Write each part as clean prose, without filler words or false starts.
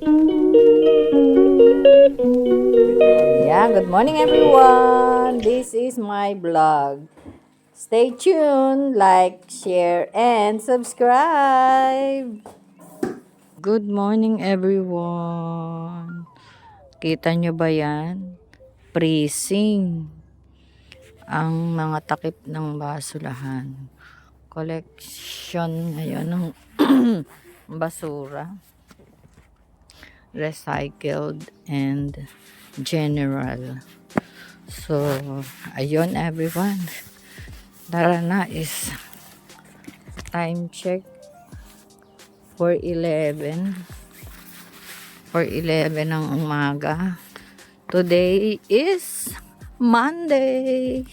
Yeah, good morning everyone. This is my vlog. Stay tuned, like, share, and subscribe. Good morning everyone. Kita nyo ba yan? Freezing ang mga takip ng basurahan. Collection ngayon ng basura. Recycled and general. So, ayun everyone. Tara na, is time check 4:11 ng umaga. Today is Monday,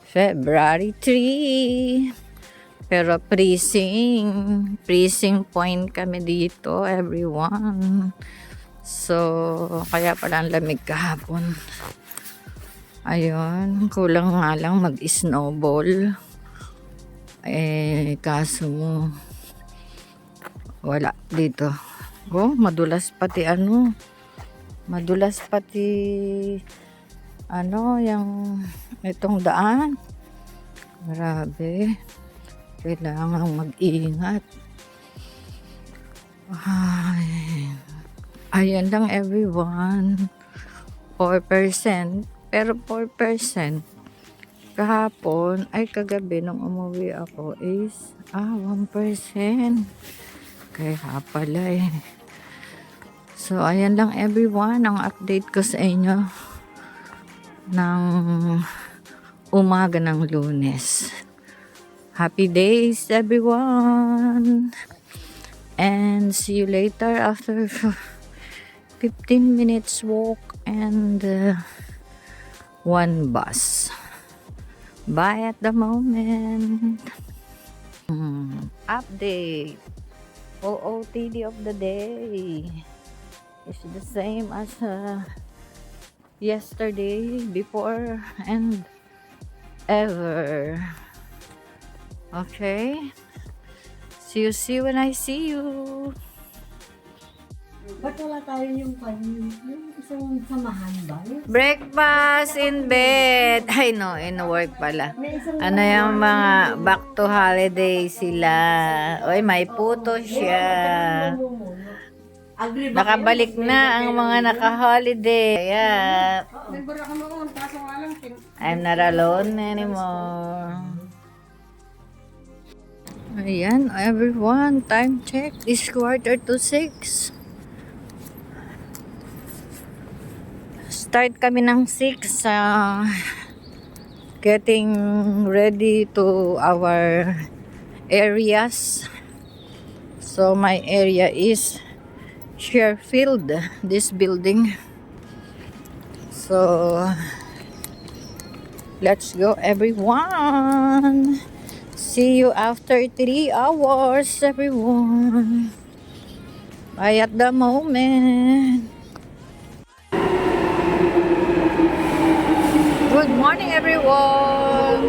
February 3. Pero freezing point kami dito everyone. So, kaya pala ang lamig kahapon. Ayun, kulang nga lang mag-snowball. Kaso mo, wala dito. Oh, madulas pati yung itong daan. Grabe. Kailangan mag-ingat. Ayan lang everyone. 4%. Pero 4%. Kahapon, kagabi nung umuwi ako is 1%. Kaya pala So, ayan lang everyone ang update ko sa inyo ng umaga ng Lunes. Happy days everyone! And see you later after 15 minutes walk and 1 bus. Bye at the moment. Update. OOTD of the day. It's the same as yesterday, before, and ever. Okay? See you when I see you. Ba't wala tayo yung isang samahan ba? Breakfast in bed. Ay no, in work pala. Ano yung mga back to holiday sila. Oy, may puto siya. Nakabalik na ang mga naka-holiday. Kaya, I'm not alone anymore. Ayan, everyone. Time check is 5:45. Start kami ng 6 getting ready to our areas. So my area is Sherfield, this building. So let's go everyone. See you after 3 hours everyone. Bye at the moment. Good morning everyone!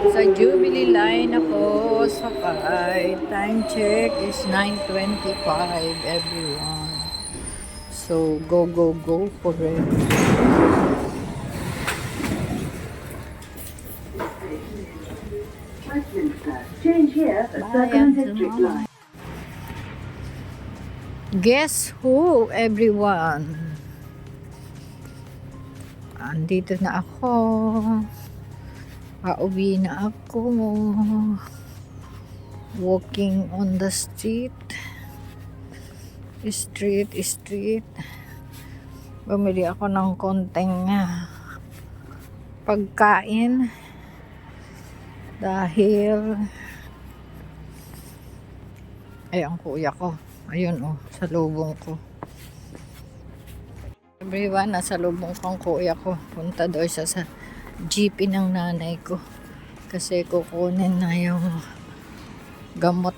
Sa Jubilee line ako sakay. Time check is 9:25 everyone. So go for it. Change here at Second District Line. Guess who everyone? Andito na ako. Pauwi na ako. Walking on the street. Bumili ako ng konting pagkain. Dahil ang kuya ko. Ayun sa lubong ko. Everyone, nasa lubong kong kuya ko. Punta doon sa jeepy ng nanay ko. Kasi kukunin na yung gamot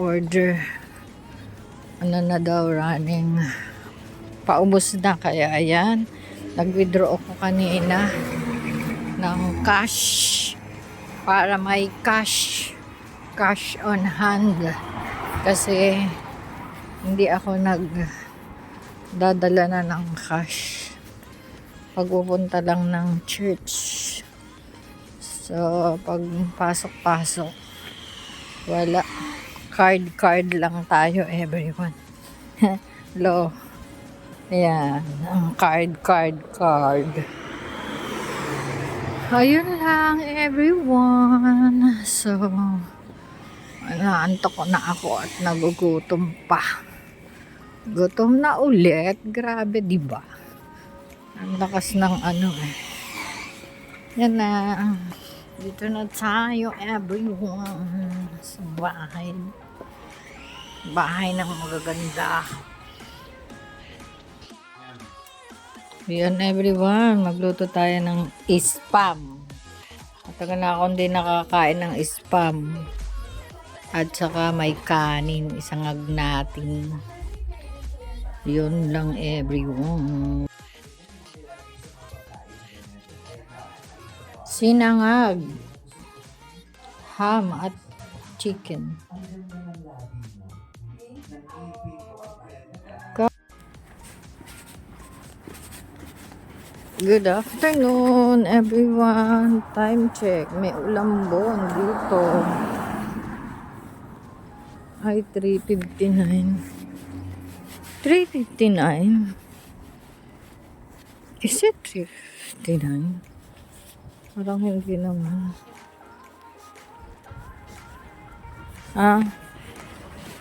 order. Ano na daw, running. Paubos na. Kaya ayan, nag-withdraw ako kanina ng cash. Para may cash on hand. Kasi hindi ako dadala na ng cash. Pagpupunta lang ng church. So, pag pasok-pasok, wala. Card lang tayo, everyone. Hello. Ayan, ang card. Ayun lang, everyone. So, naantok ko na ako at nagugutom pa. Gutom na ulit. Grabe, di ba? Ang lakas ng ano eh. Yan na. Dito na tayo, everyone. Sa bahay. Bahay ng magaganda. Yan, everyone. Magluto tayo ng spam. Matagal na akong hindi nakakain ng spam. At saka may kanin. Isang agnating. Yun lang, everyone. Sinangag. Ham at chicken. Good afternoon, everyone. Time check. May ulambon dito. Ay, 3:59. 3:59? Is it 3:59? Parang hindi naman.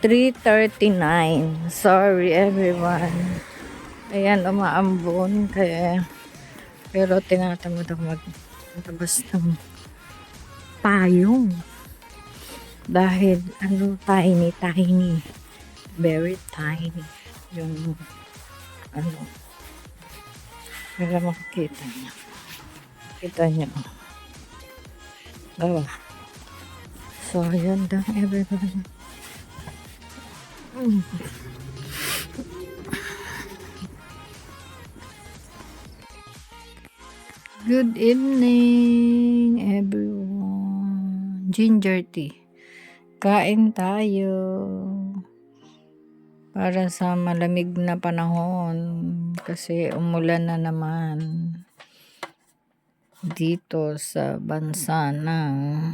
3:39. Sorry, everyone. Ayan, umaambon. Pero tinatamad ako magtabas ng payong. Dahil, tiny. Very tiny. Yung, wala makikita niya. Kita niyo. Oh. So, ayan lang, everyone. Good evening, everyone. Ginger tea. Kain tayo. Para sa malamig na panahon. Kasi umulan na naman. Dito sa bansa ng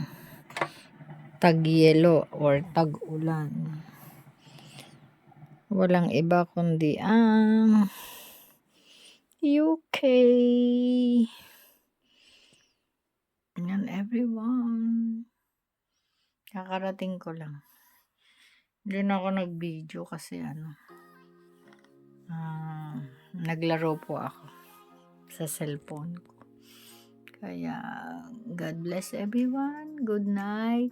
tag-yelo or tag-ulan. Walang iba kundi ang UK. Yan, everyone. Kakarating ko lang. Hindi na ako nag-video kasi naglaro po ako sa cellphone ko. Kaya, God bless everyone. Good night.